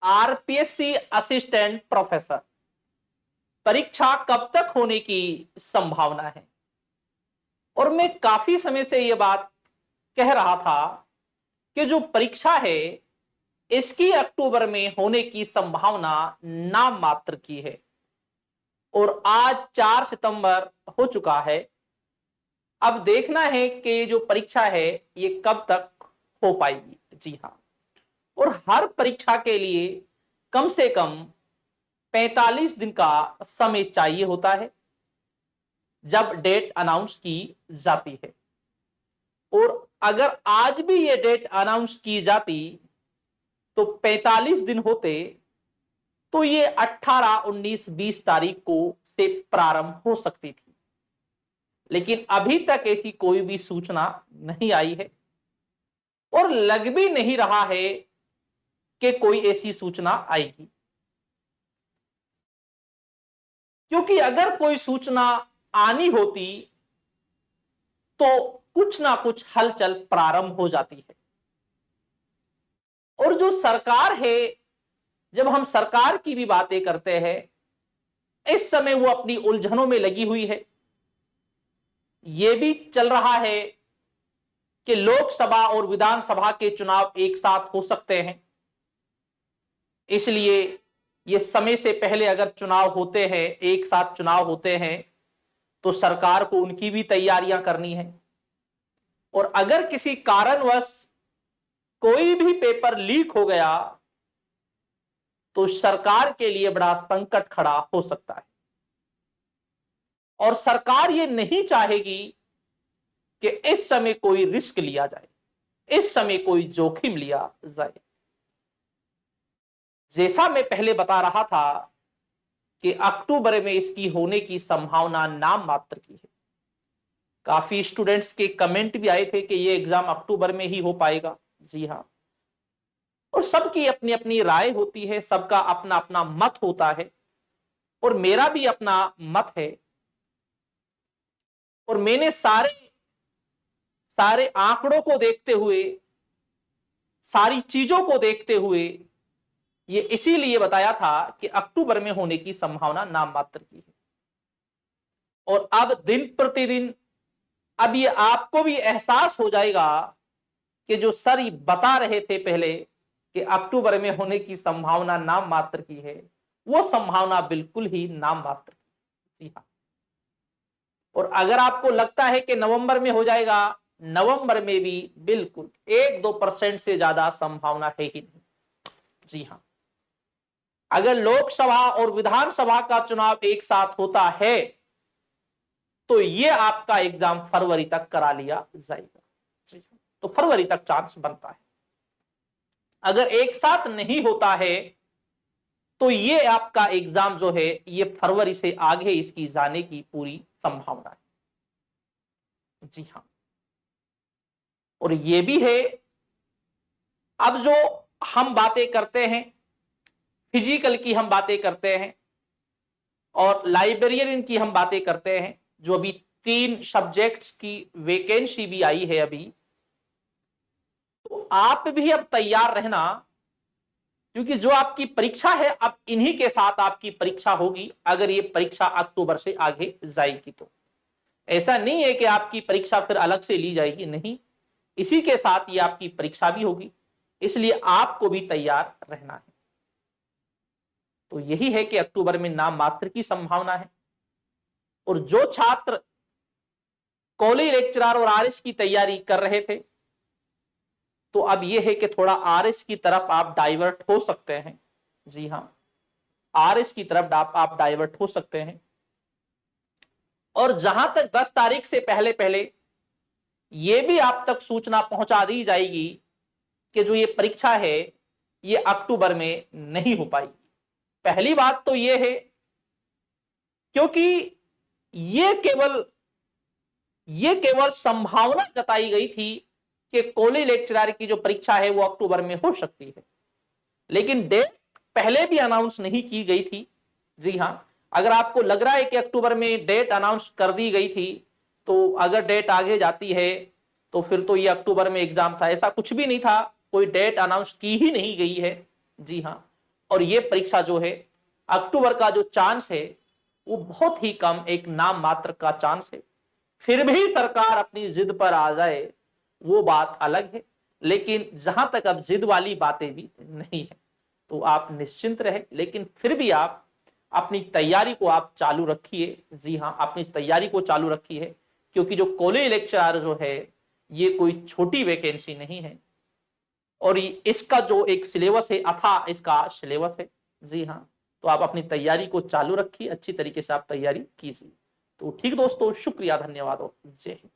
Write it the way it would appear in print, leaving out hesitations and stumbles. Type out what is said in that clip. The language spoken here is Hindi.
आरपीएससी असिस्टेंट प्रोफेसर परीक्षा कब तक होने की संभावना है। और मैं काफी समय से यह बात कह रहा था कि जो परीक्षा है इसकी अक्टूबर में होने की संभावना नाम मात्र की है। और आज 4 सितंबर हो चुका है। अब देखना है कि जो परीक्षा है ये कब तक हो पाएगी। जी हां, और हर परीक्षा के लिए कम से कम 45 दिन का समय चाहिए होता है जब डेट अनाउंस की जाती है। और अगर आज भी ये डेट अनाउंस की जाती तो 45 दिन होते तो ये 18, 19, 20 तारीख को से प्रारंभ हो सकती थी। लेकिन अभी तक ऐसी कोई भी सूचना नहीं आई है और लग भी नहीं रहा है कि कोई ऐसी सूचना आएगी, क्योंकि अगर कोई सूचना आनी होती तो कुछ ना कुछ हलचल प्रारंभ हो जाती है। और जो सरकार है, जब हम सरकार की भी बातें करते हैं, इस समय वो अपनी उलझनों में लगी हुई है। यह भी चल रहा है कि लोकसभा और विधानसभा के चुनाव एक साथ हो सकते हैं, इसलिए ये समय से पहले अगर चुनाव होते हैं, एक साथ चुनाव होते हैं, तो सरकार को उनकी भी तैयारियां करनी है। और अगर किसी कारणवश कोई भी पेपर लीक हो गया तो सरकार के लिए बड़ा संकट खड़ा हो सकता है। और सरकार ये नहीं चाहेगी कि इस समय कोई रिस्क लिया जाए, इस समय कोई जोखिम लिया जाए। जैसा मैं पहले बता रहा था कि अक्टूबर में इसकी होने की संभावना नाम मात्र की है। काफी स्टूडेंट्स के कमेंट भी आए थे कि ये एग्जाम अक्टूबर में ही हो पाएगा। जी हां, और सबकी अपनी अपनी राय होती है, सबका अपना अपना मत होता है, और मेरा भी अपना मत है। और मैंने सारे आंकड़ों को देखते हुए, सारी चीजों को देखते हुए ये इसीलिए बताया था कि अक्टूबर में होने की संभावना नाम मात्र की है। और अब दिन प्रतिदिन अब ये आपको भी एहसास हो जाएगा कि जो सर ये बता रहे थे पहले कि अक्टूबर में होने की संभावना नाम मात्र की है, वो संभावना बिल्कुल ही नाम मात्र की। जी हाँ, और अगर आपको लगता है कि नवंबर में हो जाएगा, नवंबर में भी बिल्कुल 1-2% से ज्यादा संभावना है ही नहीं। जी हां, अगर लोकसभा और विधानसभा का चुनाव एक साथ होता है तो यह आपका एग्जाम फरवरी तक करा लिया जाएगा। जी हां, तो फरवरी तक चांस बनता है। अगर एक साथ नहीं होता है तो ये आपका एग्जाम जो है ये फरवरी से आगे इसकी जाने की पूरी संभावना है। जी हां, और ये भी है, अब जो हम बातें करते हैं, फिजिकल की हम बातें करते हैं और लाइब्रेरियन की हम बातें करते हैं, जो अभी 3 सब्जेक्ट्स की वैकेंसी भी आई है अभी, तो आप भी अब तैयार रहना, क्योंकि जो आपकी परीक्षा है अब इन्हीं के साथ आपकी परीक्षा होगी। अगर ये परीक्षा अक्टूबर से आगे जाएगी तो ऐसा नहीं है कि आपकी परीक्षा फिर अलग से ली जाएगी, नहीं, इसी के साथ ये आपकी परीक्षा भी होगी, इसलिए आपको भी तैयार रहना है। तो यही है कि अक्टूबर में नाम मात्र की संभावना है। और जो छात्र कॉलेज लेक्चरर और आरएस की तैयारी कर रहे थे, तो अब यह है कि थोड़ा आरएस की तरफ आप डाइवर्ट हो सकते हैं। जी हां, आरएस की तरफ आप डाइवर्ट हो सकते हैं। और जहां तक 10 तारीख से पहले पहले यह भी आप तक सूचना पहुंचा दी जाएगी कि जो ये परीक्षा है ये अक्टूबर में नहीं हो पाएगी। पहली बात तो यह है क्योंकि ये केवल संभावना जताई गई थी कि कॉलेज लेक्चरर की जो परीक्षा है वो अक्टूबर में हो सकती है, लेकिन डेट पहले भी अनाउंस नहीं की गई थी। जी हां, अगर आपको लग रहा है कि अक्टूबर में डेट अनाउंस कर दी गई थी, तो अगर डेट आगे जाती है तो फिर तो ये अक्टूबर में एग्जाम था, ऐसा कुछ भी नहीं था, कोई डेट अनाउंस की ही नहीं गई है। जी हां, और ये परीक्षा जो है अक्टूबर का जो चांस है वो बहुत ही कम, एक नाम मात्र का चांस है। फिर भी सरकार अपनी जिद पर आ जाए वो बात अलग है, लेकिन जहां तक अब जिद वाली बातें भी नहीं है तो आप निश्चिंत रहे। लेकिन फिर भी आप अपनी तैयारी को आप चालू रखिए। जी हाँ, अपनी तैयारी को चालू रखिए, क्योंकि जो कॉलेज लेक्चरर जो है ये कोई छोटी वैकेंसी नहीं है और इसका जो एक सिलेबस है, अथा इसका सिलेबस है। जी हाँ, तो आप अपनी तैयारी को चालू रखिए, अच्छी तरीके से आप तैयारी कीजिए। तो ठीक दोस्तों, शुक्रिया, धन्यवाद और जय हिंद।